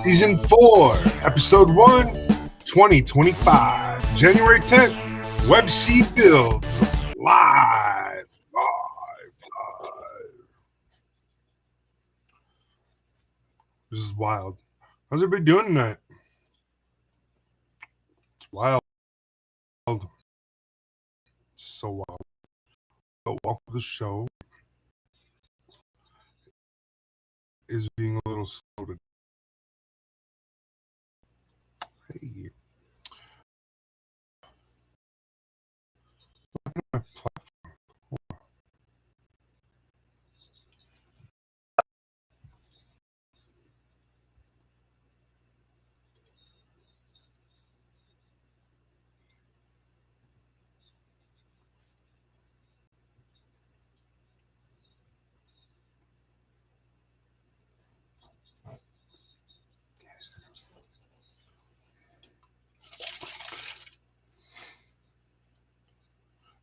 Season 4, Episode 1, 2025, January 10th, Web C Builds, live. This is wild. How's everybody doing tonight? It's wild. It's so wild. But welcome to the show. Is being a little slow today. Hey. My platform.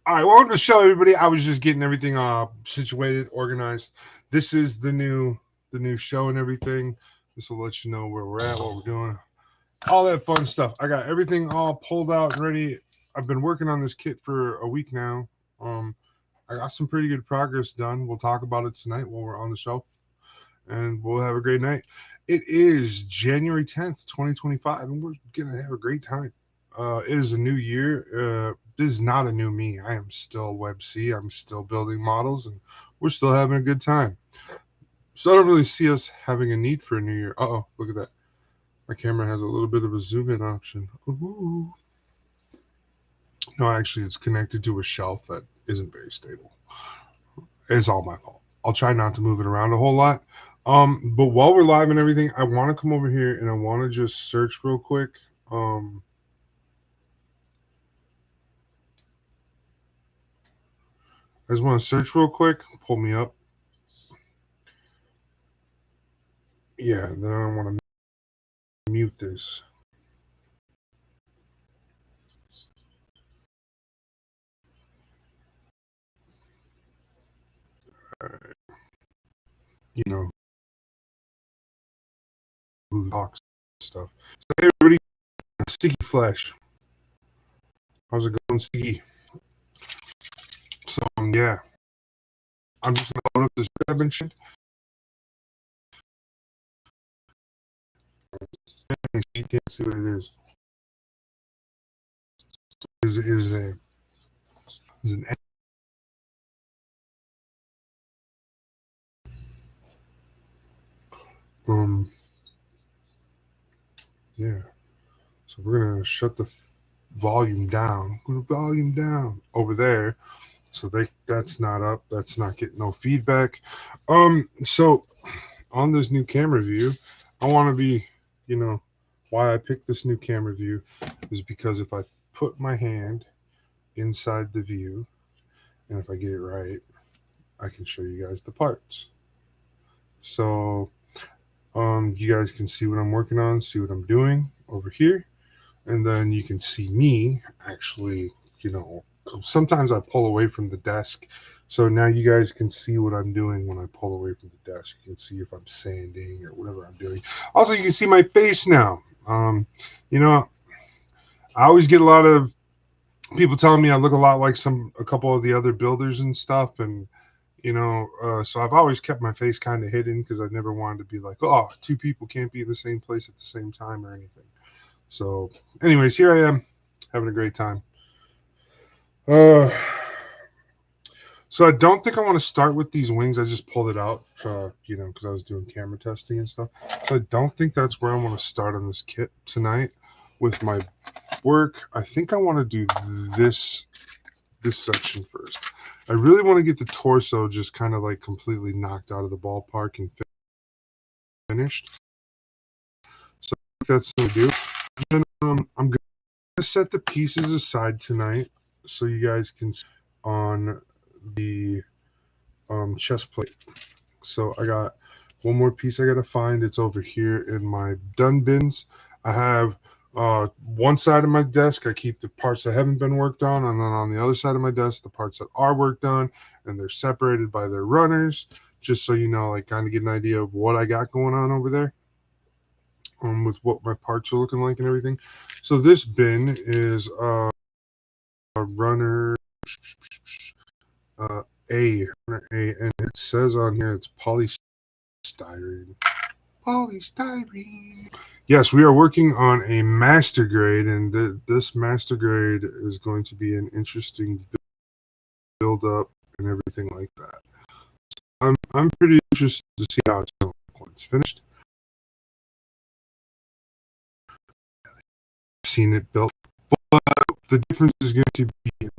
All right, welcome to the show, everybody. I was just getting everything situated, organized. This is the new show and everything. This will let you know where we're at, what we're doing, all that fun stuff. I got everything all pulled out and ready. I've been working on this kit for a week now. I got some pretty good progress done. We'll talk about it tonight while we're on the show, and we'll have a great night. It is January 10th, 2025, and we're gonna have a great time. It is a new year. This is not a new me. I am still Web C. I'm still building models, and we're still having a good time. So I don't really see us having a need for a new year. Uh-oh, look at that. My camera has a little bit of a zoom in option. Ooh. No, actually, it's connected to a shelf that isn't very stable. It's all my fault. I'll try not to move it around a whole lot. But while we're live and everything, I want to come over here and I want to just search real quick. I just want to search real quick. Pull me up. Yeah, then I want to mute this. You know, who talks stuff. So, hey, everybody, Sticky Flash. How's it going, Sticky? So, yeah. I'm just going to load up this tab and shit. You can't see what it is. Is an yeah. So we're gonna shut the volume down. Volume down over there. So that's not up. That's not getting no feedback. So on this new camera view, I want to be, why I picked this new camera view is because if I put my hand inside the view, and if I get it right, I can show you guys the parts. So you guys can see what I'm working on, see what I'm doing over here, and then you can see me actually, sometimes I pull away from the desk. So now you guys can see what I'm doing when I pull away from the desk. You can see if I'm sanding or whatever I'm doing. Also, you can see my face now. I always get a lot of people telling me I look a lot like a couple of the other builders and stuff. And, so I've always kept my face kind of hidden because I never wanted to be like, oh, two people can't be in the same place at the same time or anything. So anyways, here I am having a great time. So I don't think I want to start with these wings. I just pulled it out, because I was doing camera testing and stuff. So I don't think that's where I want to start on this kit tonight with my work. I think I want to do this section first. I really want to get the torso just kind of like completely knocked out of the ballpark and finished. So I think that's what I do. And then I'm going to set the pieces aside tonight so you guys can see on the chest plate. So I got one more piece I got to find. It's over here in my done bins. I have one side of my desk, I keep the parts that haven't been worked on, and then on the other side of my desk, the parts that are worked on, and they're separated by their runners, just so you know, like kind of get an idea of what I got going on over there. with what my parts are looking like and everything. So this bin is a runner uh, runner A, and it says on here it's polystyrene. Polystyrene. Yes, we are working on a master grade, and this master grade is going to be an interesting build up and everything like that. I'm pretty interested to see how it's going when it's finished. I've seen it built, but the difference is going to be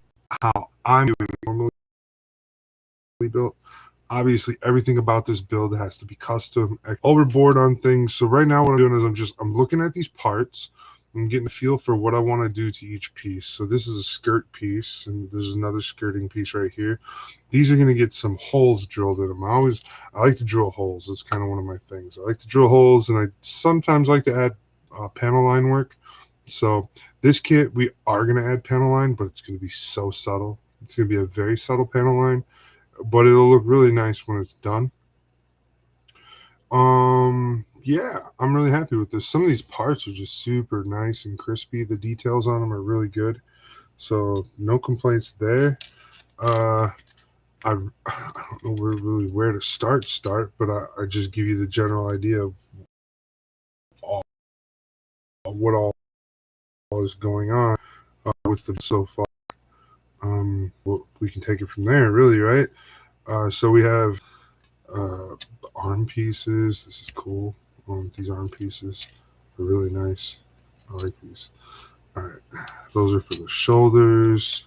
how I'm doing it normally built. Obviously, everything about this build has to be custom, overboard on things. So right now what I'm doing is I'm looking at these parts. I'm getting a feel for what I want to do to each piece. So this is a skirt piece, and there's another skirting piece right here. These are going to get some holes drilled in them. I like to drill holes. It's kind of one of my things. I like to drill holes, and I sometimes like to add panel line work. So this kit, we are going to add panel line, but it's going to be so subtle. It's going to be a very subtle panel line, but it'll look really nice when it's done. Yeah, I'm really happy with this. Some of these parts are just super nice and crispy. The details on them are really good, so no complaints there. I don't know where to start, but I just give you the general idea of what all is going on with them so far. Well, we can take it from there, really, right? So we have arm pieces. This is cool. These arm pieces are really nice. I like these. All right, those are for the shoulders.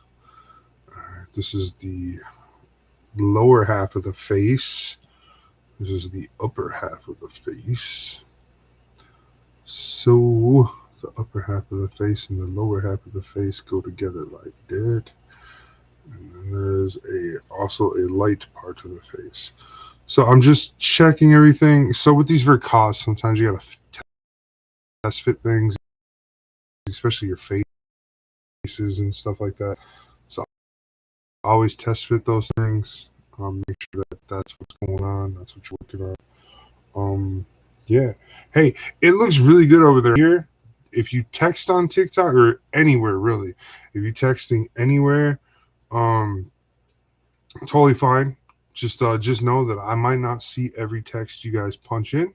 All right, this is the lower half of the face. This is the upper half of the face. So the upper half of the face and the lower half of the face go together like that. And then there's also a light part of the face. So I'm just checking everything. So with these Vercos, sometimes you gotta test fit things, especially your faces and stuff like that. So I always test fit those things. Make sure that that's what's going on. That's what you're working on. Yeah. Hey, it looks really good over there. Here, if you text on TikTok or anywhere really, if you're texting anywhere, um, totally fine. Just know that I might not see every text you guys punch in,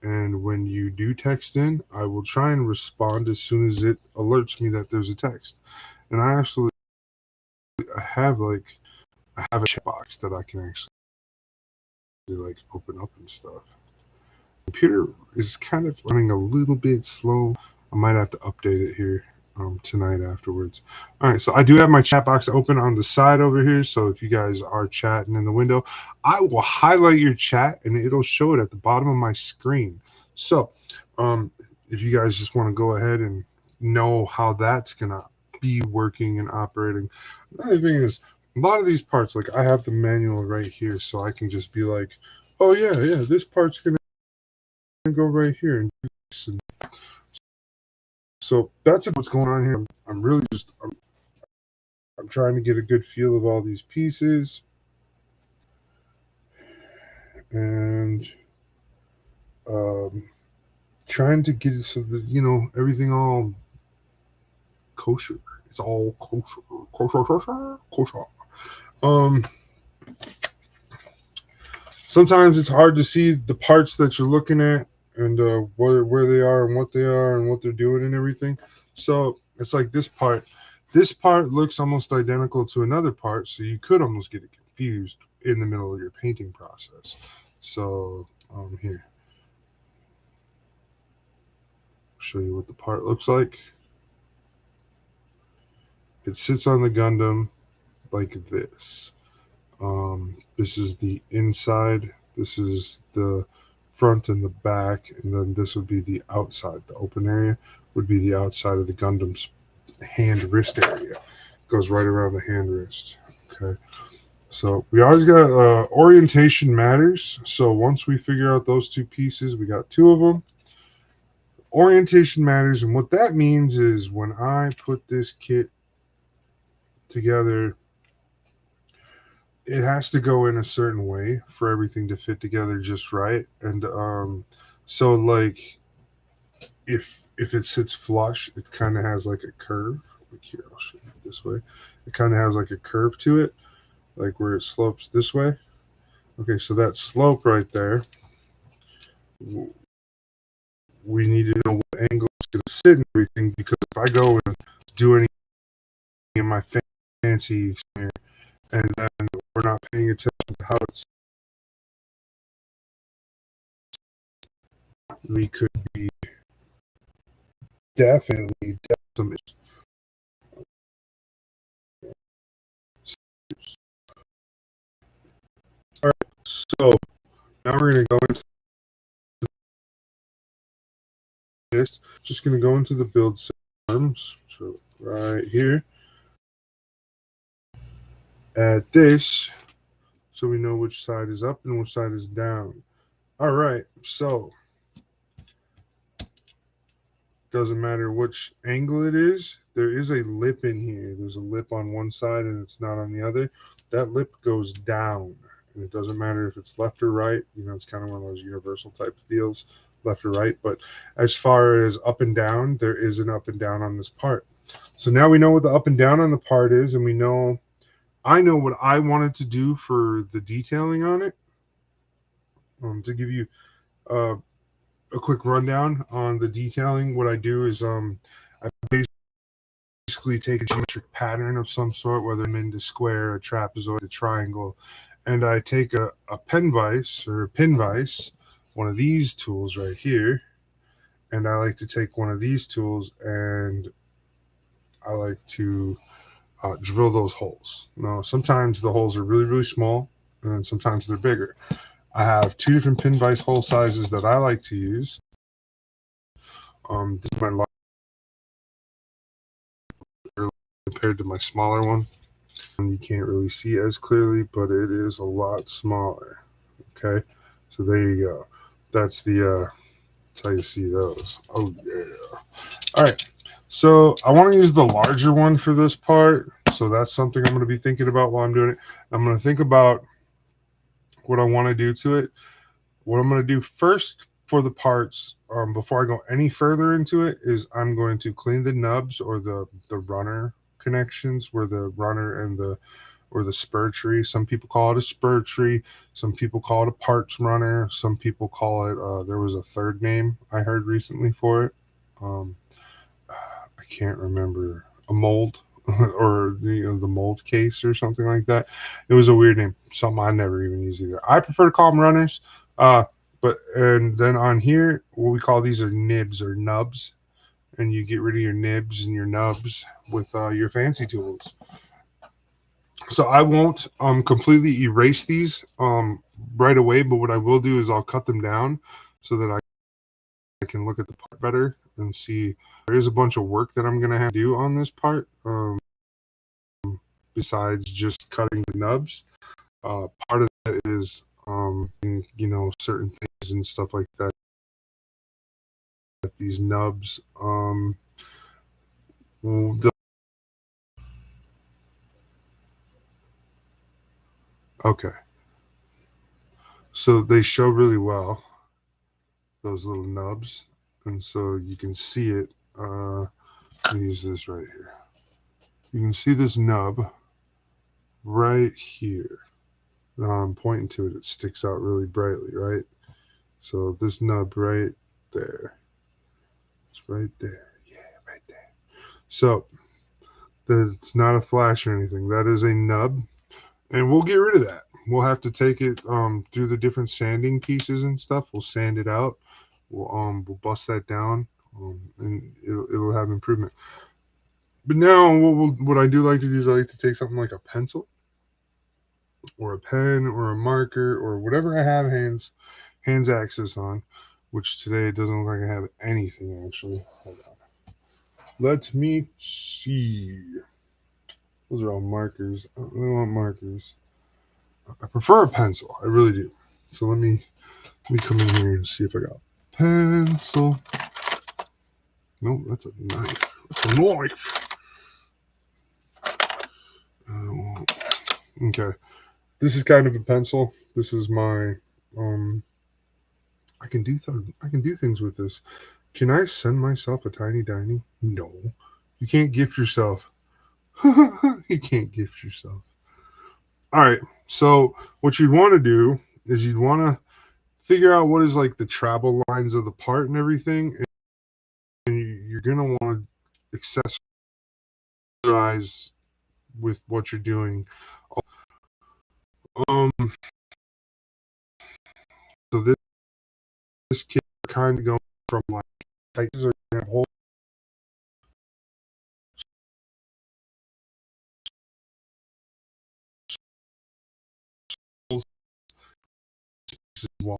and when you do text in, I will try and respond as soon as it alerts me that there's a text. And I have a chat box that I can actually like open up and stuff. Computer is kind of running a little bit slow. I might have to update it here tonight afterwards. All right, so I do have my chat box open on the side over here. So if you guys are chatting in the window, I will highlight your chat and it'll show it at the bottom of my screen. So if you guys just want to go ahead and know how that's gonna be working and operating. Another thing is a lot of these parts, like I have the manual right here, so I can just be like, oh yeah, this part's gonna go right here and do this. And so that's what's going on here. I'm really just I'm trying to get a good feel of all these pieces and um, trying to get it so that everything all kosher. It's all kosher, kosher, kosher, kosher. Um, Sometimes it's hard to see the parts that you're looking at and where they are and what they are and what they're doing and everything. So it's like this part. This part looks almost identical to another part, so you could almost get it confused in the middle of your painting process. So here, I'll show you what the part looks like. It sits on the Gundam like this. This is the inside. This is the front and the back, and then this would be the outside. The open area would be the outside of the Gundam's hand wrist area. It goes right around the hand wrist. Okay. So we always got orientation matters. So once we figure out those two pieces, we got two of them. Orientation matters, and what that means is when I put this kit together, it has to go in a certain way for everything to fit together just right. And so like if it sits flush, it kind of has like a curve. Like here, I'll show you this way. It kind of has like a curve to it, like where it slopes this way. Okay, so that slope right there, we need to know what angle it's going to sit and everything, because if I go and do any in my fancy here, and then we're not paying attention to how it's, we could be definitely some issues. All right, so now we're going to go into this. Just going to go into the build terms. So right here, add this, so we know which side is up and which side is down. All right, so doesn't matter which angle it is, there is a lip in here. There's a lip on one side and it's not on the other. That lip goes down, and it doesn't matter if it's left or right. You know, it's kind of one of those universal type of deals, left or right. But as far as up and down, there is an up and down on this part. So now we know what the up and down on the part is, and we know, I know what I wanted to do for the detailing on it. To give you a quick rundown on the detailing, what I do is I basically take a geometric pattern of some sort, whether I'm into square, a trapezoid, a triangle, and I take a pen vise or a pin vise, one of these tools right here, and I like to take one of these tools and I like to drill those holes. Now, sometimes the holes are really, really small, and sometimes they're bigger. I have two different pin vise hole sizes that I like to use. This is my large compared to my smaller one. You can't really see as clearly, but it is a lot smaller. Okay, so there you go. That's the that's how you see those. Oh yeah. All right. So I want to use the larger one for this part. So that's something I'm going to be thinking about while I'm doing it. I'm going to think about what I want to do to it. What I'm going to do first for the parts, before I go any further into it, is I'm going to clean the nubs or the runner connections, where the runner and the or the spur tree. Some people call it a spur tree. Some people call it a parts runner. Some people call it, there was a third name I heard recently for it. I can't remember, a mold or the mold case or something like that. It was a weird name, something I never even use either. I prefer to call them runners. But and then on here, what we call these are nibs or nubs, and you get rid of your nibs and your nubs with your fancy tools. So I won't completely erase these right away, but what I will do is I'll cut them down so that I can look at the part better and see. There is a bunch of work that I'm going to have to do on this part, besides just cutting the nubs. Part of that is, you know, certain things and stuff like that. These nubs, okay, so they show really well, those little nubs, and so you can see it. Let me use this right here. You can see this nub right here. Now I'm pointing to it, it sticks out really brightly, right? So this nub right there, it's right there. Yeah, right there. So it's not a flash or anything. That is a nub, and we'll get rid of that. We'll have to take it through the different sanding pieces and stuff. We'll sand it out. We'll bust that down, and it'll have improvement. But now what I do like to do is I like to take something like a pencil or a pen or a marker or whatever I have hands access on, which today it doesn't look like I have anything actually. Hold on. Let me see. Those are all markers. I don't really want markers. I prefer a pencil. I really do. So let me come in here and see if I got a pencil. Nope, that's a knife. That's a knife. Okay. This is kind of a pencil. This is my I can do things with this. Can I send myself a tiny diny? No. You can't gift yourself. You can't gift yourself. All right. So what you'd want to do is you'd want to figure out what is like the travel lines of the part and everything, and you're gonna want to accessorize with what you're doing. Um. So this kid kind of going from like Texas or whole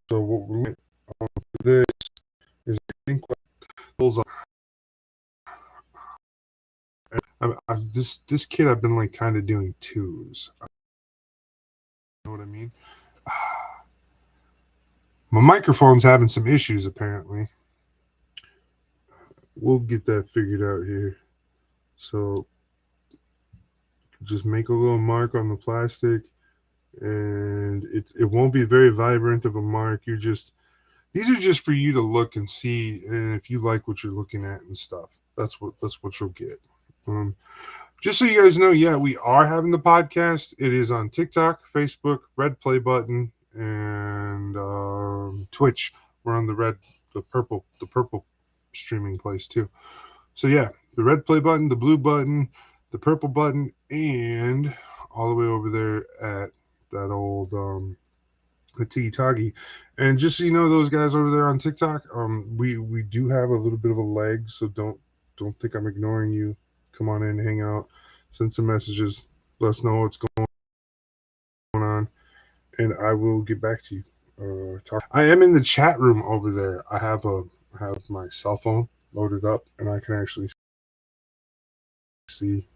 so what we're looking for this is I think what those are. This kid I've been like kind of doing twos. You know what I mean? My microphone's having some issues apparently. We'll get that figured out here. So just make a little mark on the plastic, and it won't be very vibrant of a mark. These are just for you to look and see, and if you like what you're looking at and stuff, that's what you'll get. Um, just so you guys know, yeah, we are having the podcast. It is on TikTok, Facebook, red play button, and Twitch. We're on the purple streaming place too. So yeah, the red play button, the blue button, the purple button, and all the way over there at that old the Tiki Tagi. And just so you know, those guys over there on TikTok, we do have a little bit of a lag, so don't think I'm ignoring you. Come on in, hang out, send some messages, let us know what's going on, and I will get back to you. I am in the chat room over there. I have my cell phone loaded up, and I can actually see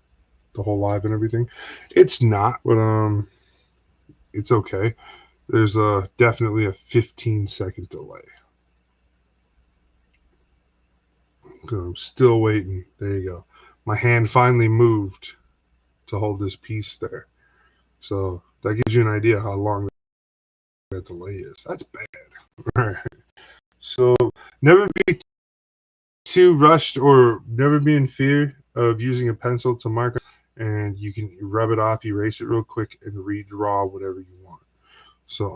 the whole live and everything. It's not, but it's okay. There's definitely a 15-second delay. I'm still waiting. There you go. My hand finally moved to hold this piece there. So that gives you an idea how long that delay is. That's bad. All right. So never be too rushed or never be in fear of using a pencil to mark, and you can rub it off, erase it real quick, and redraw whatever you want. So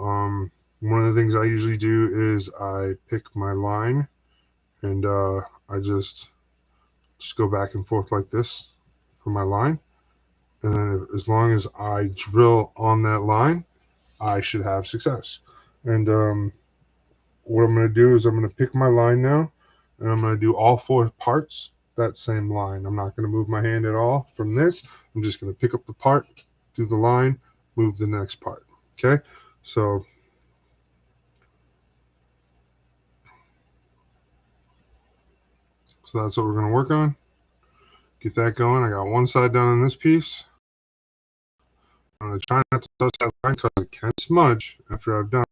one of the things I usually do is I pick my line, and I just go back and forth like this for my line. And then as long as I drill on that line, I should have success. And what I'm going to do is I'm going to pick my line now, and I'm going to do all four parts that same line. I'm not going to move my hand at all from this. I'm just going to pick up the part, do the line, move the next part. Okay, so that's what we're going to work on. Get that going. I got one side done on this piece. I'm going to try not to touch that line because it can smudge after I've done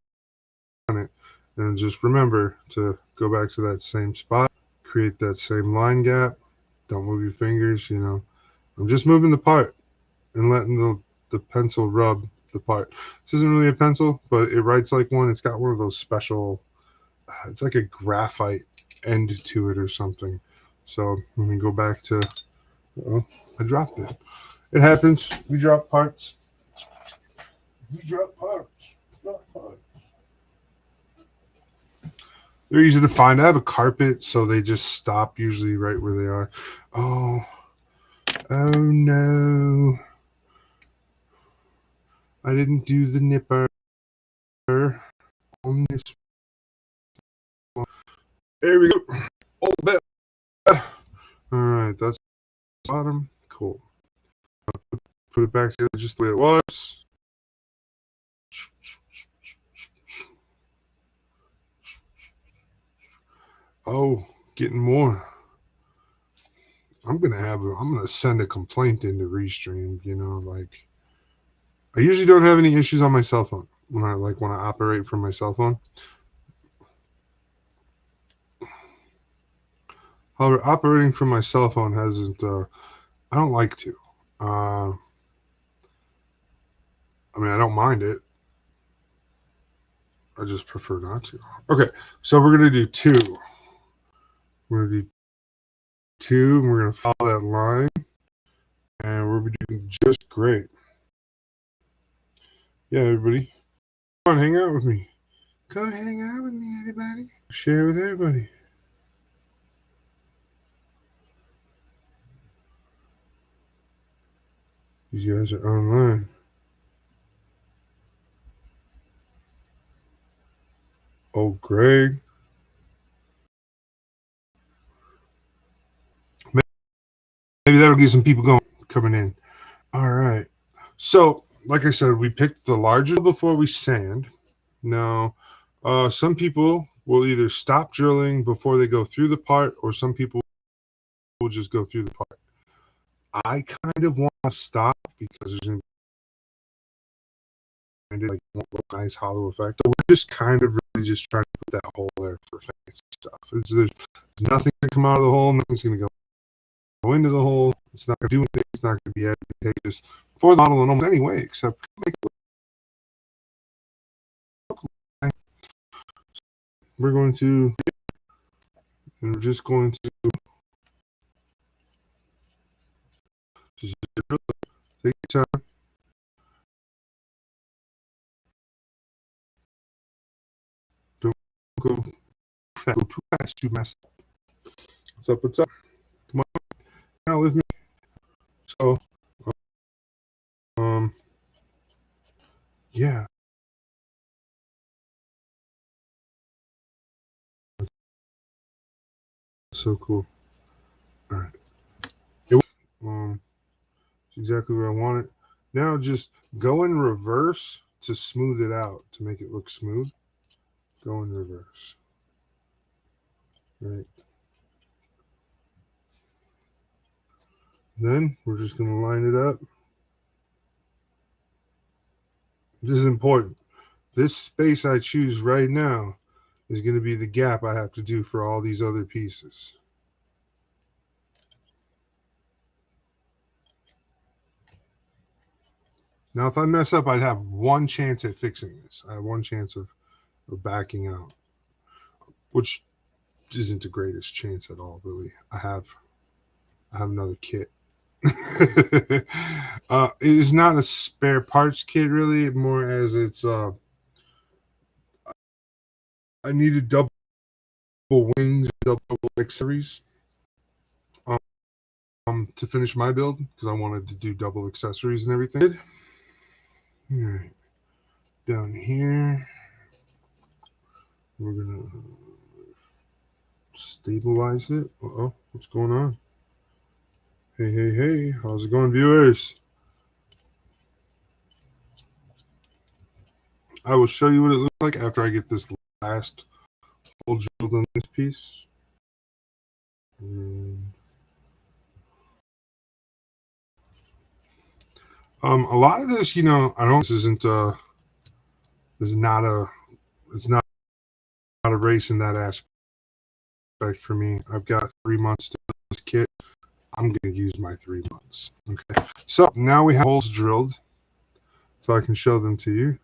it. And just remember to go back to that same spot, create that same line gap. Don't move your fingers, you know. I'm just moving the part and letting the pencil rub the part. This isn't really a pencil, but it writes like one. It's got one of those special, it's like a graphite end to it or something. So let me go back to, oh, I dropped it. It happens. We drop parts. We drop parts. Drop parts. They're easy to find. I have a carpet, so they just stop usually right where they are. Oh, oh no. I didn't do the nipper on this one. There we go. Oh, bet. All right, that's the bottom. Cool. Put it back together just the way it was. Oh, getting more. I'm gonna send a complaint into Restream. You know, like I usually don't have any issues on my cell phone when I operate from my cell phone. However, operating from my cell phone hasn't. I don't like to. I mean, I don't mind it. I just prefer not to. Okay, so we're gonna do two. We're going to do 2, and we're going to follow that line, and we're doing just great. Yeah, everybody. Come on, hang out with me. Come hang out with me, everybody. Share with everybody. These guys are online. Oh, Greg. Maybe that'll get some people coming in. All right. So, like I said, we picked the larger before we sand. Now, some people will either stop drilling before they go through the part, or some people will just go through the part. I kind of want to stop because there's going to be like a nice hollow effect. So we're just kind of really just trying to put that hole there for fancy stuff. There's nothing going to come out of the hole. Nothing's going to go into the hole. It's not going to do anything. It's not going to be advantageous for the model in almost any way, except make it look like. We're going to, and we're just going to just take your time. Don't go too fast. You mess up. What's up? What's up? Come on out with me. So, yeah. So cool. All right. It's exactly where I want it. Now just go in reverse to smooth it out, to make it look smooth. Go in reverse. Right. Then we're just going to line it up. This is important. This space I choose right now is going to be the gap I have to do for all these other pieces. Now, if I mess up, I'd have one chance at fixing this. I have one chance of backing out, which isn't the greatest chance at all, really. I have another kit. It is not a spare parts kit, really, more as it's I needed double wings, double accessories to finish my build because I wanted to do double accessories and everything. All right, down here we're gonna stabilize it. Uh-oh, what's going on? Hey, how's it going, viewers? I will show you what it looks like after I get this last hole drilled in this piece. A lot of this, you know, I don't. This isn't it's not a race in that aspect for me. I've got 3 months to build this kit. I'm going to use my 3 months. Okay. So now we have holes drilled, so I can show them to you.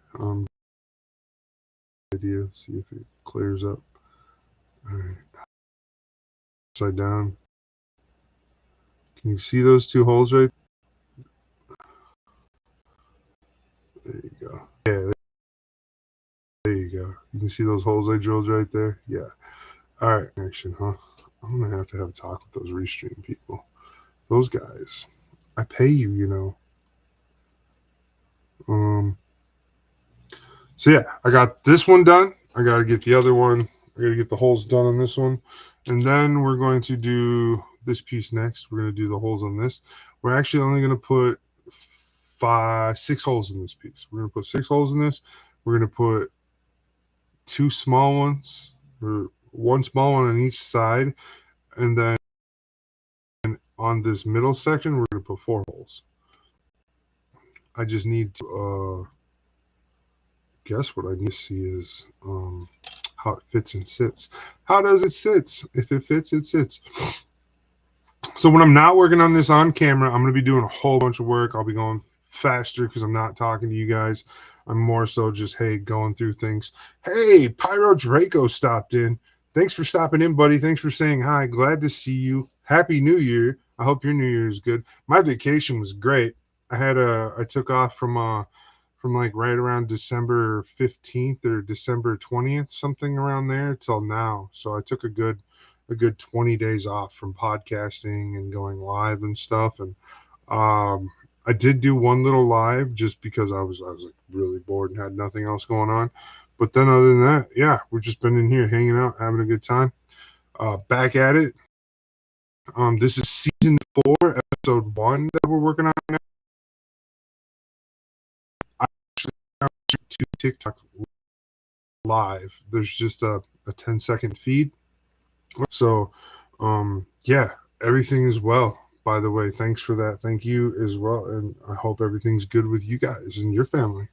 Video. See if it clears up. All right. Upside down. Can you see those 2 holes right? There you go. Yeah. There you go. You can see those holes I drilled right there. Yeah. All right. Action, huh? I'm gonna have a talk with those restream people. Those guys. I pay you, you know. So yeah, I got this one done. I got to get the other one. I got to get the holes done on this one, and then we're going to do this piece next. We're going to do the holes on this. We're actually only going to put 6 holes in this piece. We're going to put 6 holes in this. We're going to put 2 small ones, or 1 small one on each side, and then on this middle section, we're going to put 4 holes. I just need to guess what I need to see is how it fits and sits. How does it sit? If it fits, it sits. So when I'm not working on this on camera, I'm going to be doing a whole bunch of work. I'll be going faster because I'm not talking to you guys. I'm more so just, hey, going through things. Hey, Pyro Draco stopped in. Thanks for stopping in, buddy. Thanks for saying hi. Glad to see you. Happy New Year. I hope your New Year is good. My vacation was great. I took off from like right around December 15th or December 20th, something around there till now. So I took a good 20 days off from podcasting and going live and stuff. And um, I did do one little live just because I was like really bored and had nothing else going on. But then other than that, yeah, we've just been in here hanging out, having a good time. Back at it. This is season 4, episode 1 that we're working on now. I actually to TikTok live. There's just a 10-second feed. So yeah, everything is well. By the way, thanks for that. Thank you as well. And I hope everything's good with you guys and your family.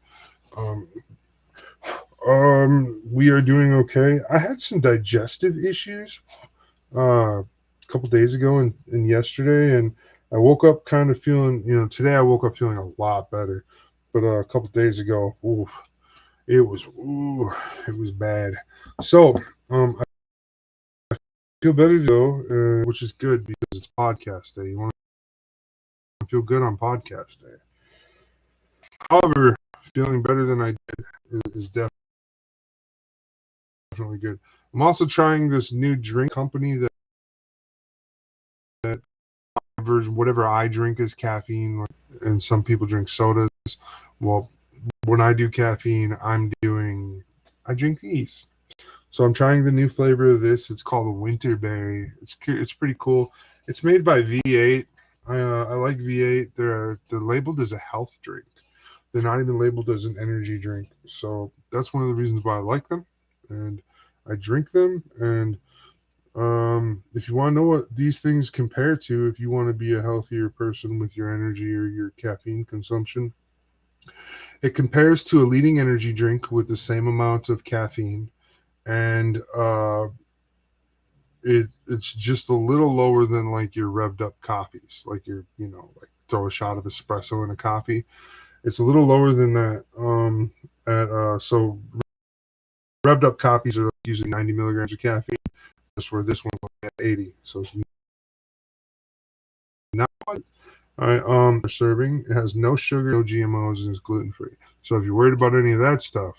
Um, we are doing okay. I had some digestive issues a couple days ago and yesterday, and I woke up kind of feeling, today I woke up feeling a lot better. But a couple days ago, it was bad. So, I feel better though, which is good because it's podcast day. You want to feel good on podcast day. However, feeling better than I did is definitely good. I'm also trying this new drink company that whatever I drink is caffeine, and some people drink sodas. Well, when I do caffeine, I drink these. So I'm trying the new flavor of this. It's called a winterberry. It's pretty cool. It's made by V8. I like V8. They're labeled as a health drink. They're not even labeled as an energy drink. So that's one of the reasons why I like them, and I drink them. And if you want to know what these things compare to, if you want to be a healthier person with your energy or your caffeine consumption, it compares to a leading energy drink with the same amount of caffeine, and it's just a little lower than like your revved up coffees, like like throw a shot of espresso in a coffee. It's a little lower than that. At so revved up coffees are using 90 milligrams of caffeine. That's where this one's at 80. So it's not all right. Serving. It has no sugar, no GMOs, and is gluten free. So if you're worried about any of that stuff,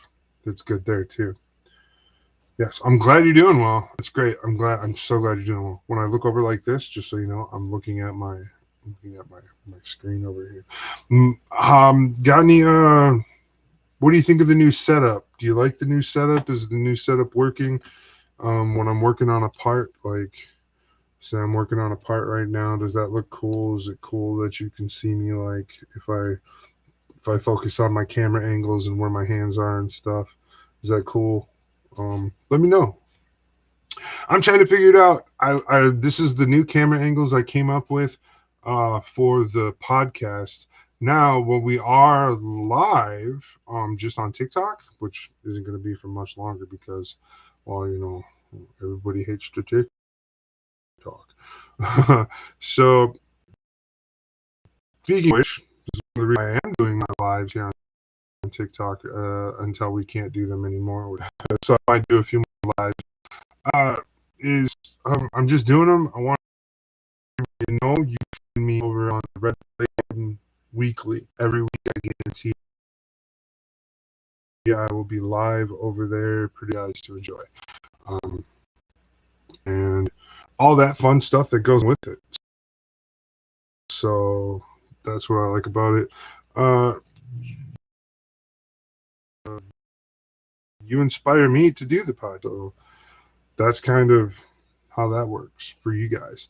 it's good there too. Yes, I'm glad you're doing well. It's great. I'm so glad you're doing well. When I look over like this, just so you know, I'm looking at my screen over here. Got any what do you think of the new setup? Do you like the new setup? Is the new setup working? When I'm working on a part, like say I'm working on a part right now, does that look cool? Is it cool that you can see me like if I focus on my camera angles and where my hands are and stuff? Is that cool? Let me know. I'm trying to figure it out. This is the new camera angles I came up with for the podcast. Now, when we are live, just on TikTok, which isn't going to be for much longer because, well, everybody hates the TikTok. So, speaking of which, this is one of the reasons I am doing my lives here on TikTok until we can't do them anymore. So I might do a few more lives. Uh, I'm just doing them. I want you know you find me over on the Red Lake weekly. Every week I guarantee I will be live over there. Pretty nice to enjoy. Um, and all that fun stuff that goes with it. So that's what I like about it. Uh, you inspire me to do the pod. So that's kind of how that works for you guys.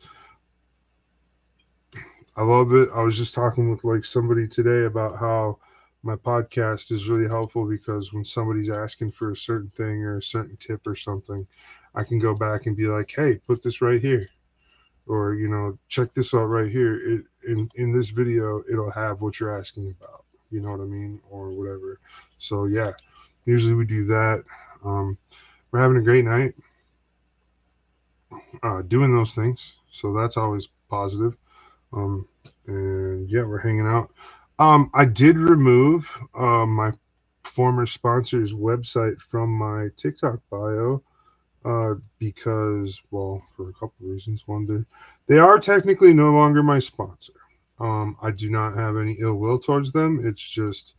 I love it. I was just talking with like somebody today about how my podcast is really helpful because when somebody's asking for a certain thing or a certain tip or something, I can go back and be like, "Hey, put this right here," or check this out right here. In this video, it'll have what you're asking about. You know what I mean, or whatever. So yeah, usually we do that. We're having a great night doing those things, so that's always positive. Um, and yeah, we're hanging out. I did remove my former sponsor's website from my TikTok bio because, well, for a couple of reasons. One, they are technically no longer my sponsor. I do not have any ill will towards them. It's just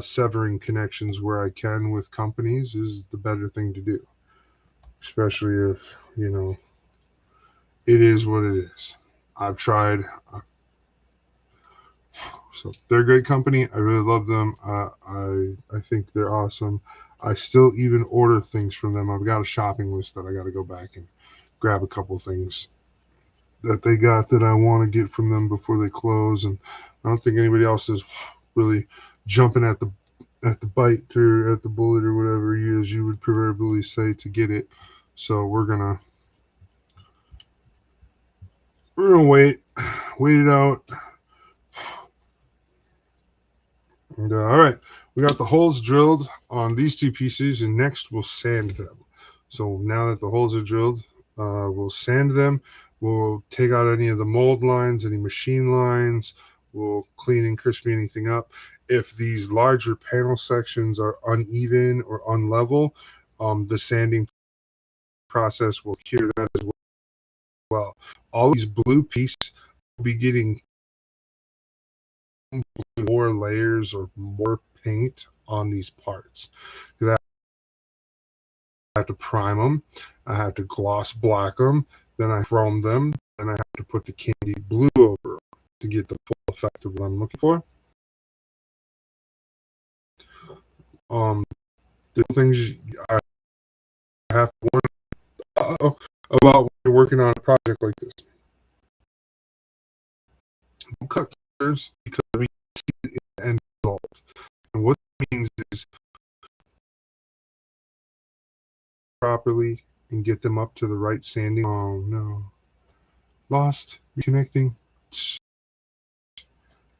severing connections where I can with companies is the better thing to do, especially if, you know, it is what it is. I've tried. So they're a great company. I really love them. I think they're awesome. I still even order things from them. I've got a shopping list that I got to go back and grab a couple things that they got that I want to get from them before they close. And I don't think anybody else is really jumping at the bite or at the bullet or whatever you would proverbially say to get it. So we're gonna wait it out. And, all right, we got the holes drilled on these two pieces, and next we'll sand them. So now that the holes are drilled, we'll sand them. We'll take out any of the mold lines, any machine lines. We'll clean and crispy anything up. If these larger panel sections are uneven or unlevel, the sanding process will cure that as well. All these blue pieces will be getting more layers or more paint on these parts. I have to prime them, I have to gloss black them, then I chrome them, then I have to put the candy blue over them to get the full effect of what I'm looking for. The things I have to warn about when you're working on a project like this. Don't cut corners because we see the end result. And what that means is properly and get them up to the right sanding. Oh no. Lost, reconnecting.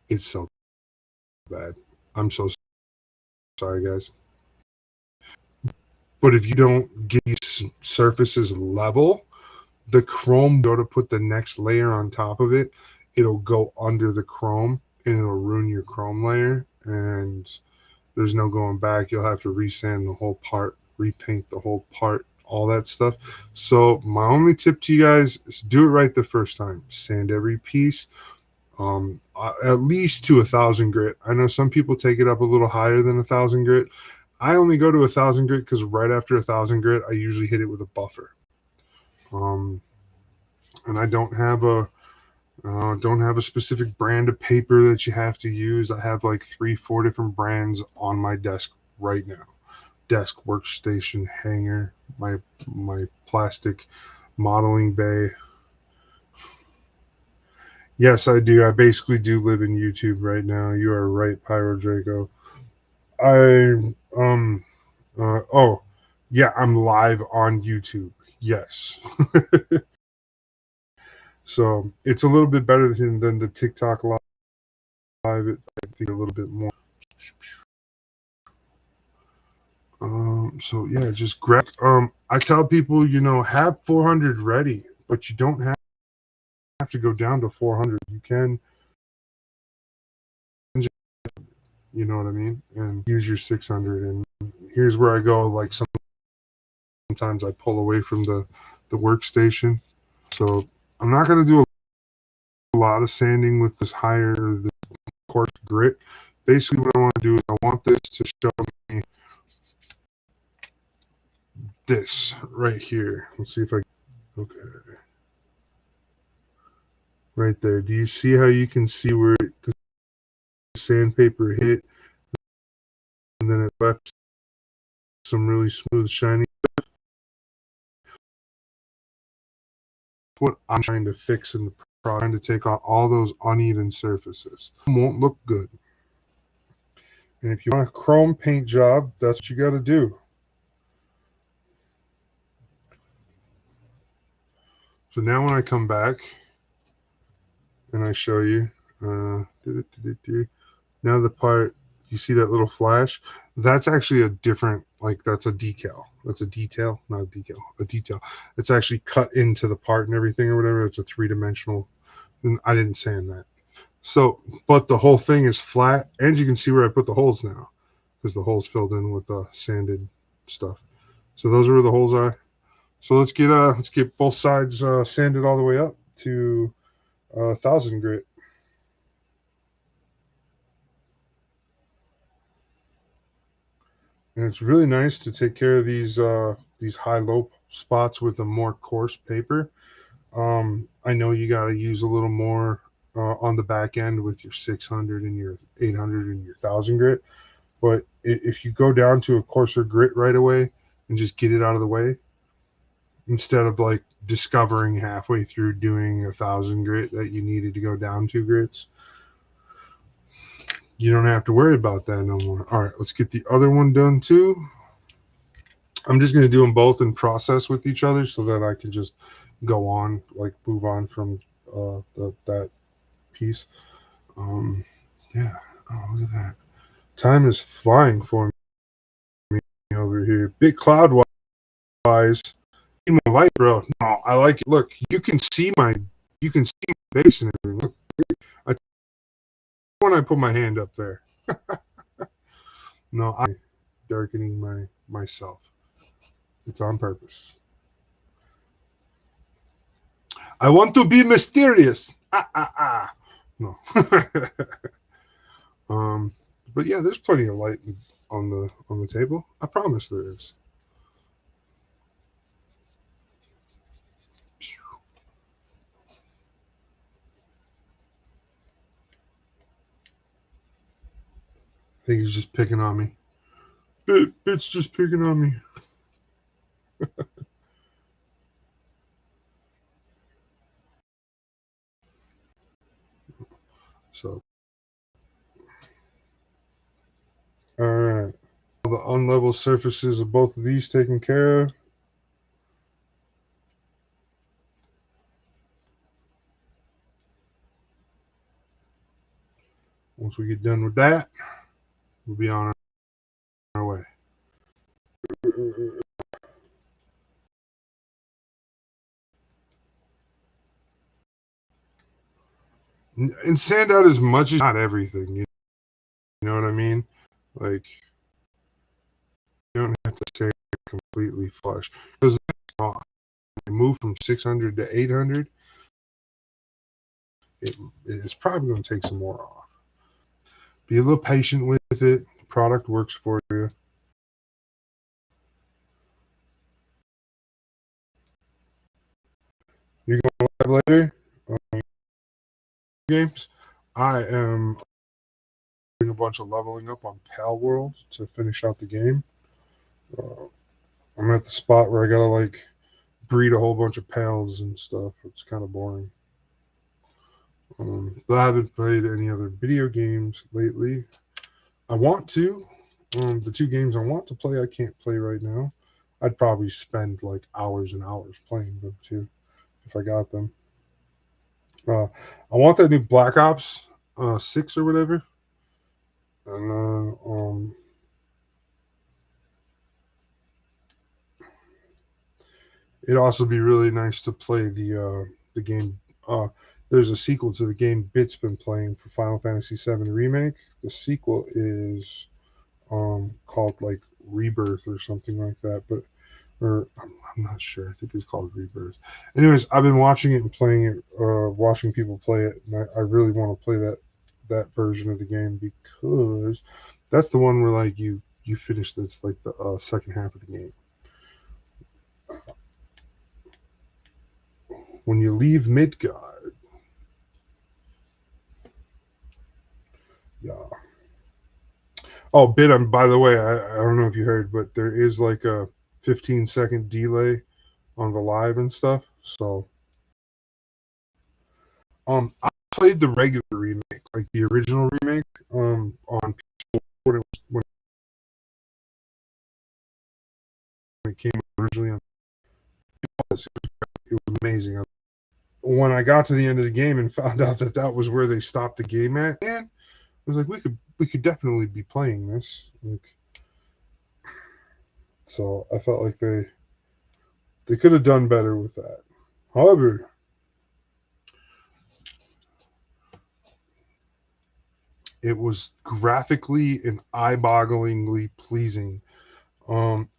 It's so bad. I'm so sorry, guys. But if you don't get these surfaces level, the chrome go to put the next layer on top of it, it'll go under the chrome and it'll ruin your chrome layer. And there's no going back. You'll have to resand the whole part, repaint the whole part, all that stuff. So my only tip to you guys is do it right the first time. Sand every piece. At least to 1,000 grit. I know some people take it up a little higher than 1,000 grit. I only go to 1,000 grit because right after 1,000 grit, I usually hit it with a buffer. And I don't have a specific brand of paper that you have to use. I have like 3-4 different brands on my desk right now. Desk, workstation, hanger, my plastic modeling bay. Yes, I do. I basically do live in YouTube right now. You are right, Pyro Draco. Oh, yeah, I'm live on YouTube. Yes. So it's a little bit better than the TikTok live. I think a little bit more. So yeah, just grab. I tell people, have 400 ready, but you don't have to go down to 400. You can, you know what I mean, and use your 600. And here's where I go. Like sometimes I pull away from the workstation. So I'm not gonna do a lot of sanding with this coarse grit. Basically, what I want to do is I want this to show me this right here. Let's see if okay. Right there. Do you see how you can see where the sandpaper hit and then it left some really smooth, shiny stuff? What I'm trying to fix in the product, trying to take out all those uneven surfaces. It won't look good. And if you want a chrome paint job, that's what you got to do. So now when I come back and I show you, now the part, you see that little flash? That's actually a different, that's a decal. That's a detail, not a decal, a detail. It's actually cut into the part and everything or whatever. It's a three-dimensional. And I didn't sand that. So, but the whole thing is flat, and you can see where I put the holes now because the holes filled in with the sanded stuff. So those are where the holes are. So let's get both sides sanded all the way up to 1,000 grit. And it's really nice to take care of these high-low spots with a more coarse paper. I know you got to use a little more on the back end with your 600 and your 800 and your 1,000 grit. But if you go down to a coarser grit right away and just get it out of the way, instead of like discovering halfway through doing 1,000 grit that you needed to go down 2 grits, you don't have to worry about that no more. All right, let's get the other one done too. I'm just going to do them both in process with each other so that I can just go on, like move on from that piece. Um, yeah. Oh, look at that. Time is flying for me over here. Big cloud wise. Need my light, bro. No, I like it. Look, you can see my base and everything. Look, I, when I put my hand up there. No, I'm darkening myself. It's on purpose. I want to be mysterious. Ah ah ah. No. um, but yeah, there's plenty of light on the table. I promise there is. I think he's just picking on me. Bit's just picking on me. So, all right. All the unlevel surfaces of both of these taken care of. Once we get done with that, we'll be on our way. And sand out as much as not everything. You know what I mean? Like you don't have to stay completely flush because you move from 600 to 800. It's probably going to take some more off. Be a little patient with it. The product works for you. You're going live later on games. I am doing a bunch of leveling up on Pal World to finish out the game. Uh, I'm at the spot where I gotta like breed a whole bunch of pals and stuff. It's kind of boring. But I haven't played any other video games lately. I want to. The 2 games I want to play, I can't play right now. I'd probably spend like hours and hours playing them too if I got them. I want that new Black Ops 6 or whatever. And it'd also be really nice to play the game. There's a sequel to the game Bit's been playing for Final Fantasy VII Remake. The sequel is called like Rebirth or something like that, but or I'm not sure. I think it's called Rebirth. Anyways, I've been watching it and playing it, watching people play it, and I really want to play that version of the game because that's the one where like you finish this like the second half of the game. When you leave Midgard, yeah. Oh, Bit. By the way, I don't know if you heard, but there is like a 15-second delay on the live and stuff. So, I played the regular remake, like the original remake, on when it came originally. It was amazing. When I got to the end of the game and found out that that was where they stopped the game at, man, I was like, we could definitely be playing this. Like, so I felt like they could have done better with that. However, it was graphically and eye-bogglingly pleasing.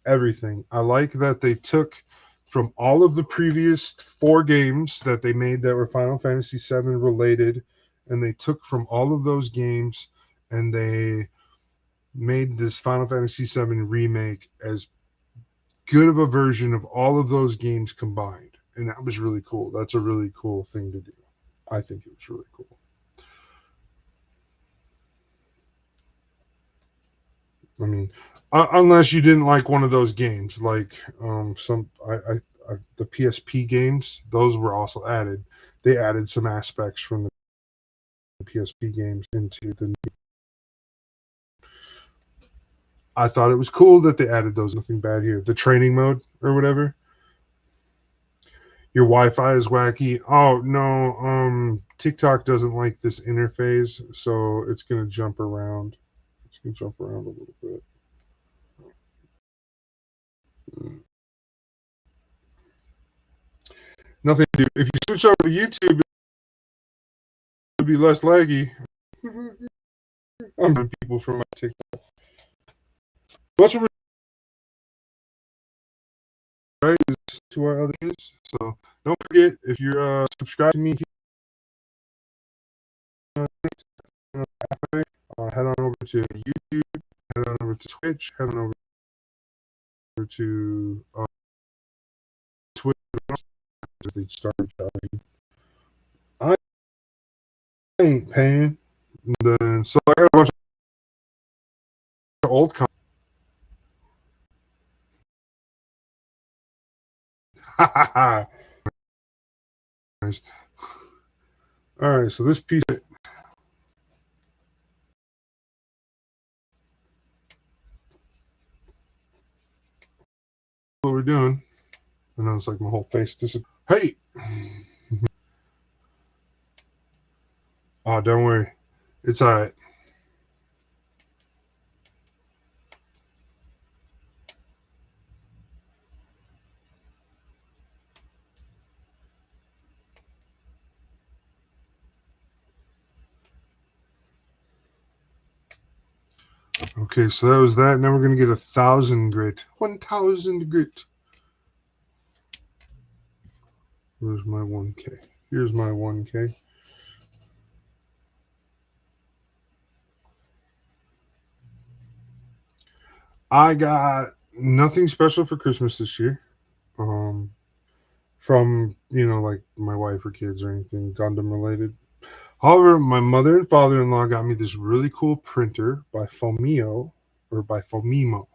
Everything. I like that they took from all of the previous 4 games that they made that were Final Fantasy VII related, and they took from all of those games and they made this Final Fantasy VII remake as good of a version of all of those games combined. And that was really cool. That's a really cool thing to do. I think it was really cool. I mean, unless you didn't like one of those games, like the PSP games, those were also added. They added some aspects from the PSP games into the new. I thought it was cool that they added those. Nothing bad here. The training mode or whatever. Your Wi-Fi is wacky. Oh no, TikTok doesn't like this interface, so it's gonna jump around. It's gonna jump around a little bit. Nothing to do. If you switch over to YouTube, it'll be less laggy. I'm people from my TikTok. What's right is to our other videos. So don't forget, if you're subscribed to me, head on over to YouTube, head on over to Twitch, head on over to Twitter. They started charging. I ain't paying. Then so I got a bunch of old content. Nice. All right, so this piece of what we're doing, and I was like, my whole face disappeared. Hey, oh, don't worry, it's all right. Okay, so that was that. Now we're gonna get 1,000 grit. 1,000 grit. Where's my 1K? Here's my 1K. I got nothing special for Christmas this year. From like my wife or kids or anything Gundam related. However, my mother and father-in-law got me this really cool printer by Fomio or by Fomimo.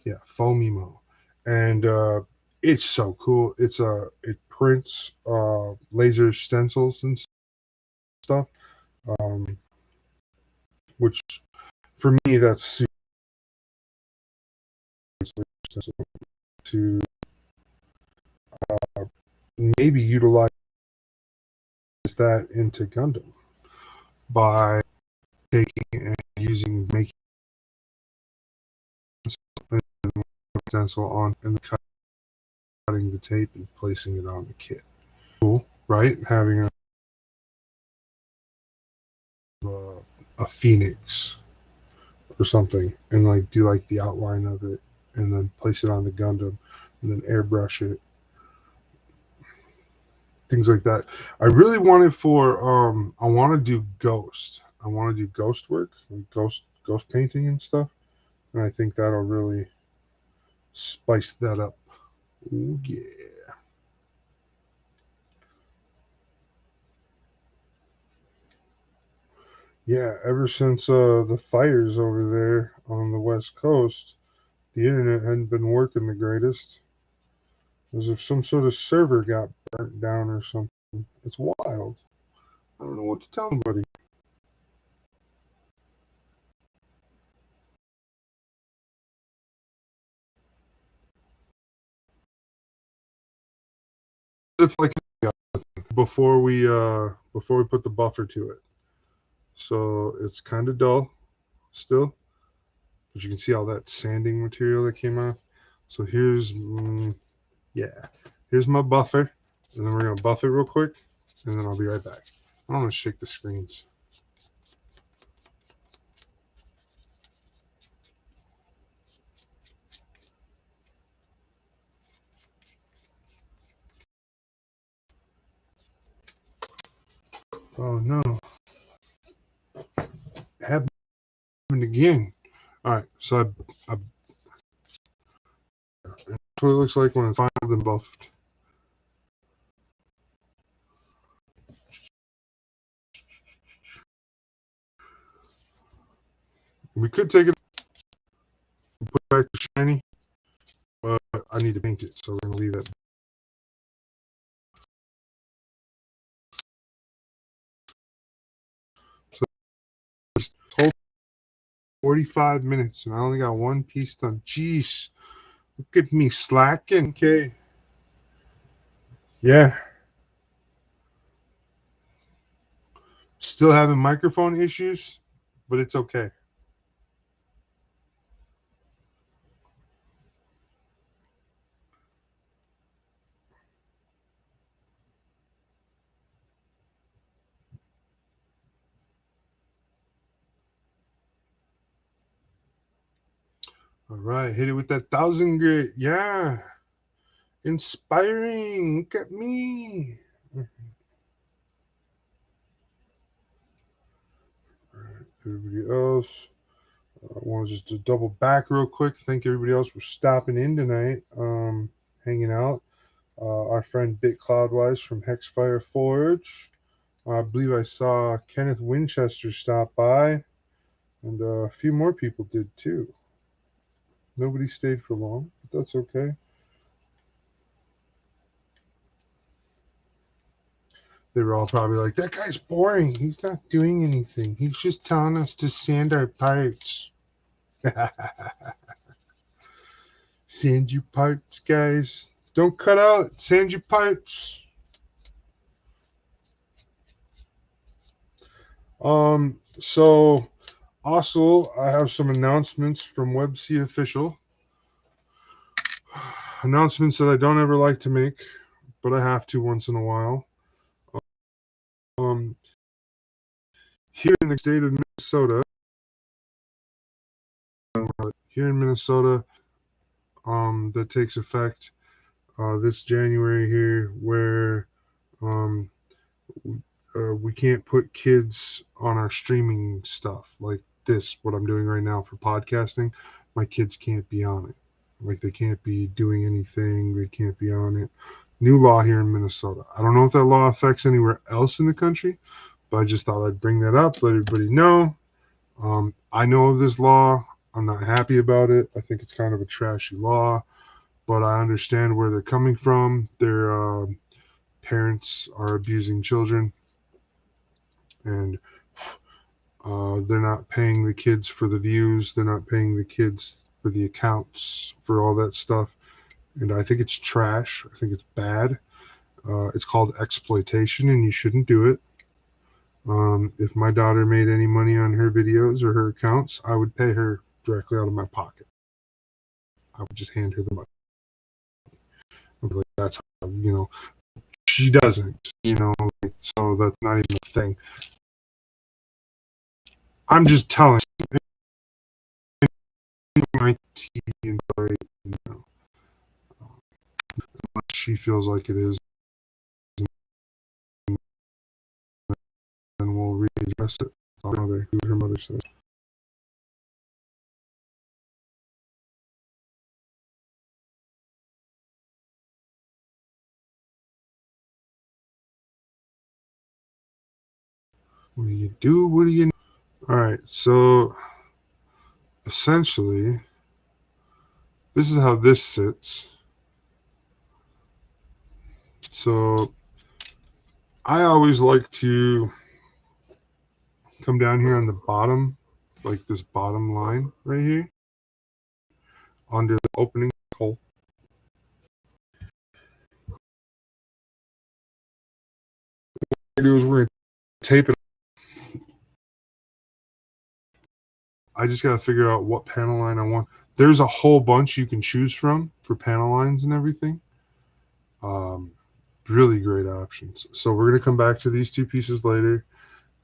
Yeah, Fomimo. And it's so cool. It prints laser stencils and stuff. Which for me that's super to maybe utilize that into Gundam by taking and using making a stencil on and cutting the tape and placing it on the kit. Cool, right? Having a phoenix or something and like do like the outline of it and then place it on the Gundam and then airbrush it, things like that. I really wanted for I want to do ghost work, like ghost painting and stuff, and I think that'll really spice that up. Ooh, yeah. Yeah, ever since the fires over there on the West Coast, the internet hadn't been working the greatest. As if some sort of server got burnt down or something. It's wild. I don't know what to tell anybody. It's like before we put the buffer to it. So it's kind of dull still, but you can see all that sanding material that came off. So here's my buffer, and then we're gonna buff it real quick, and then I'll be right back. I don't want to shake the screens. Oh no. It happened again. Alright, so that's what it looks like when it's finally been buffed. We could take it and put it back to shiny, but I need to paint it, so we're gonna leave it. So just hold 45 minutes and I only got one piece done. Jeez. Look at me slacking. Okay. Yeah. Still having microphone issues, but it's okay. All right, hit it with that 1,000 grit. Yeah. Inspiring. Look at me. All right, everybody else. I want to just double back real quick. Thank everybody else for stopping in tonight, hanging out. Our friend Bit Cloudwise from Hexfire Forge. I believe I saw Kenneth Winchester stop by, and a few more people did too. Nobody stayed for long, but that's okay. They were all probably like, that guy's boring. He's not doing anything. He's just telling us to sand our parts. Sand your parts, guys. Don't cut out. Sand your parts. So also I have some announcements from WebC Official. Announcements that I don't ever like to make, but I have to once in a while. Um, here in the state of Minnesota, that takes effect this January here, where um, we can't put kids on our streaming stuff like this. What I'm doing right now for podcasting, my kids can't be on it. Like they can't be doing anything. They can't be on it. New law here in Minnesota. I don't know if that law affects anywhere else in the country, but I just thought I'd bring that up, let everybody know. I know of this law. I'm not happy about it. I think it's kind of a trashy law, but I understand where they're coming from. Their parents are abusing children, and they're not paying the kids for the views. They're not paying the kids for the accounts, for all that stuff. And I think it's trash. I think it's bad. It's called exploitation, and you shouldn't do it. If my daughter made any money on her videos or her accounts, I would pay her directly out of my pocket. I would just hand her the money. I'd be like, that's how, she doesn't, so that's not even a thing. I'm just telling my TV and unless she feels like it is, then we'll readdress it. Her mother says. What do you do? What do you? All right, so essentially, this is how this sits. So I always like to come down here on the bottom, like this bottom line right here, under the opening hole. What we're going to do is we're going to tape it. I just got to figure out what panel line I want. There's a whole bunch you can choose from for panel lines and everything. Really great options. So we're going to come back to these two pieces later.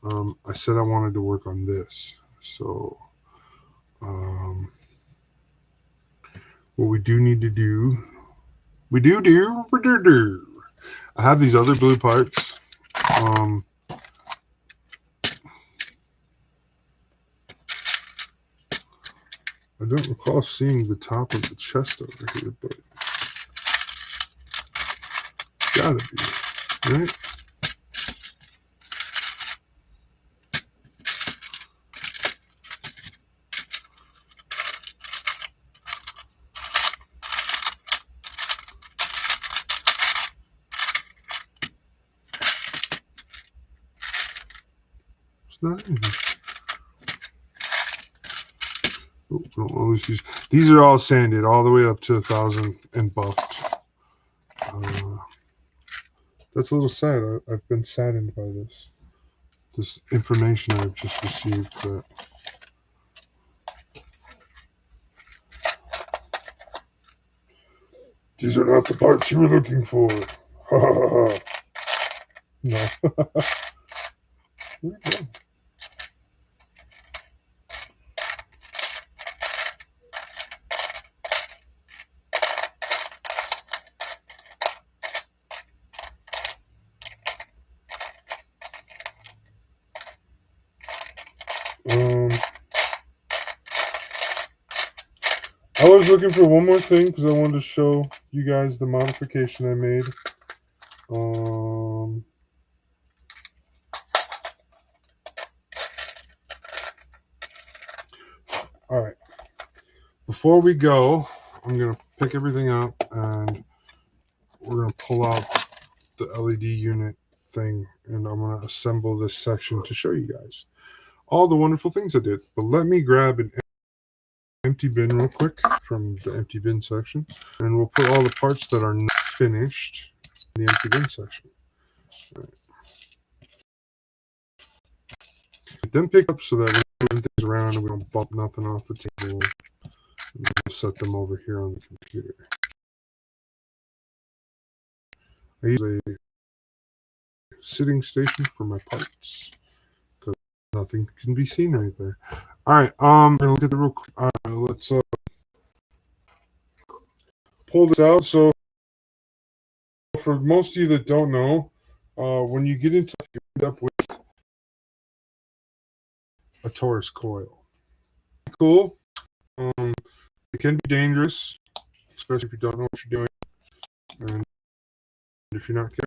I said I wanted to work on this. So what we do need to do, I have these other blue parts. I don't recall seeing the top of the chest over here, but gotta be, right? It's not in here. Oh, don't lose these. These are all sanded all the way up to 1,000 and buffed. That's a little sad. I've been saddened by this information I've just received. But these are not the parts you were looking for. Ha ha ha ha. No. Where'd it go? I was looking for one more thing because I wanted to show you guys the modification I made. All right. Before we go, I'm going to pick everything up and we're going to pull out the LED unit thing and I'm going to assemble this section to show you guys all the wonderful things I did. But let me grab an empty bin real quick from the empty bin section and we'll put all the parts that are not finished in the empty bin section. All right. Get them picked up so that we move things around and we don't bump nothing off the table. And we'll set them over here on the computer. I use a sitting station for my parts because nothing can be seen right there. All right, I'm gonna look at the real quick. All right, let's pull this out. So for most of you that don't know, when you get into it, you end up with a Taurus coil. Cool. It can be dangerous, especially if you don't know what you're doing, and if you're not careful.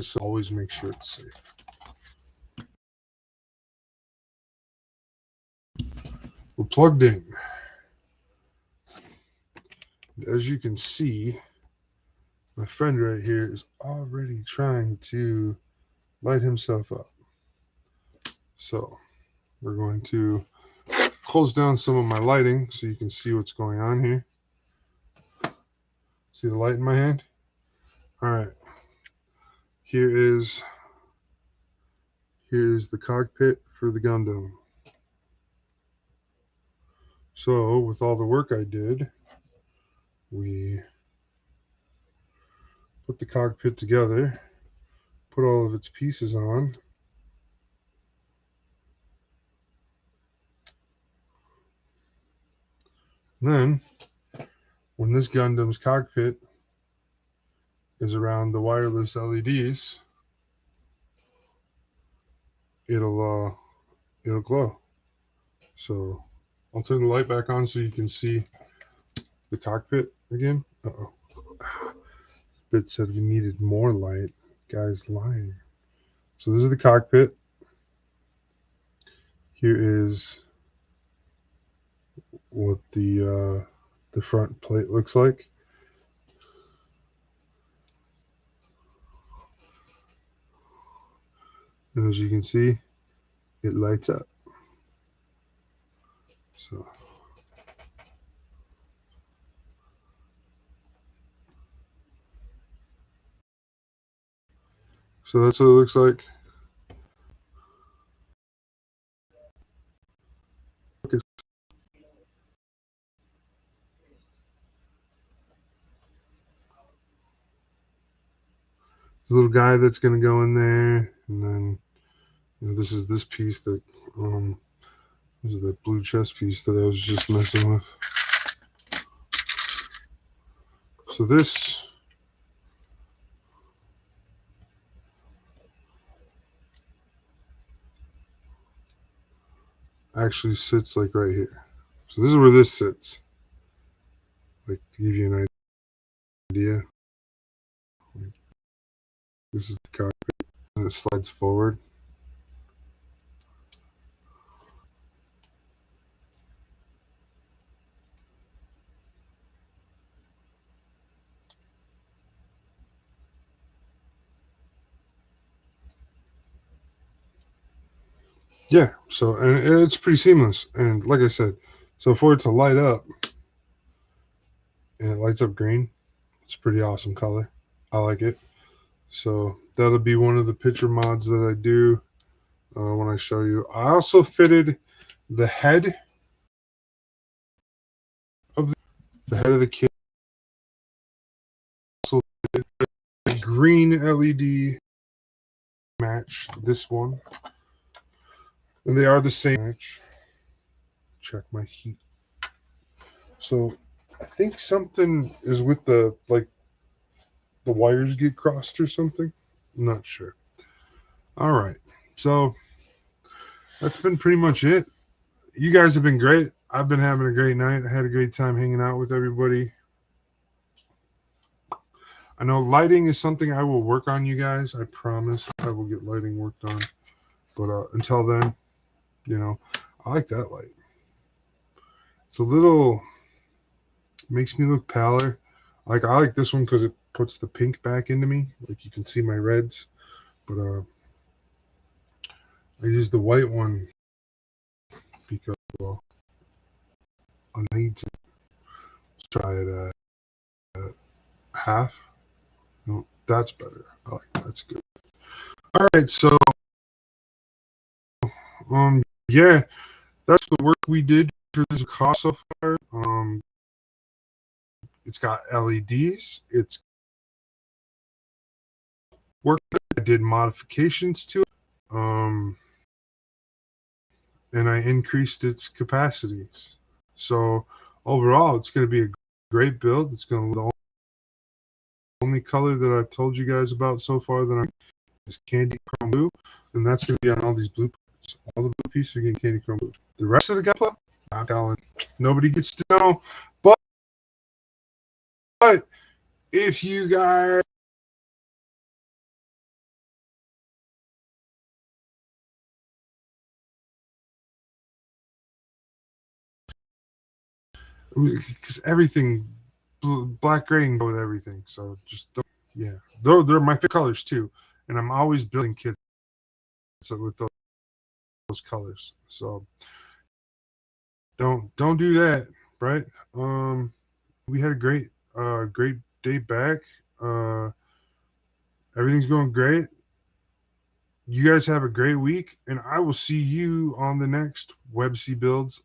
So always make sure it's safe. We're plugged in. As you can see, my friend right here is already trying to light himself up. So we're going to close down some of my lighting so you can see what's going on here. See the light in my hand? All right. Here's the cockpit for the Gundam. So with all the work I did, we put the cockpit together, put all of its pieces on. Then, when this Gundam's cockpit is around the wireless LEDs, it'll glow. So I'll turn the light back on so you can see the cockpit again. Uh-oh. Bit said we needed more light. Guy's lying. So this is the cockpit. Here is what the front plate looks like. And as you can see, it lights up. So that's what it looks like. Okay. The little guy that's going to go in there, and then this is this piece that this is that blue chest piece that I was just messing with. So this actually sits like right here. So this is where this sits. Like to give you an idea. This is the cockpit, and it slides forward. Yeah, so and it's pretty seamless. And like I said, so for it to light up, and it lights up green, it's a pretty awesome color. I like it. So that'll be one of the picture mods that I do when I show you. I also fitted the head of the head of the kit. Also the green LED match this one, and they are the same match. Check my heat. So I think something is with the the wires get crossed or something. I'm not sure. All right, so that's been pretty much it. You guys have been great. I've been having a great night. I had a great time hanging out with everybody. I know lighting is something I will work on, you guys. I promise I will get lighting worked on. But until then, you know, I like that light. It's a little, makes me look paler. I like this one because it puts the pink back into me. Like you can see my reds. But I use the white one because, well, I need to try it at half. No, that's better. I like that. That's good. All right, so yeah, that's the work we did for this cost so far. It's got LEDs. It's worked. I did modifications to it. And I increased its capacities. So overall, it's going to be a great build. It's going to, the only color that I've told you guys about so far that I'm is candy chrome blue, and that's going to be on all these blue parts. All the blue pieces are getting candy chrome blue. The rest of the gunpla, I'm telling, nobody gets to know. But if you guys, because everything black gray can go with everything, so just don't, yeah, they're my favorite colors too, and I'm always building kits with those colors. So don't do that, right? We had a great day back. Uh, everything's going great. You guys have a great week, and I will see you on the next WebC Builds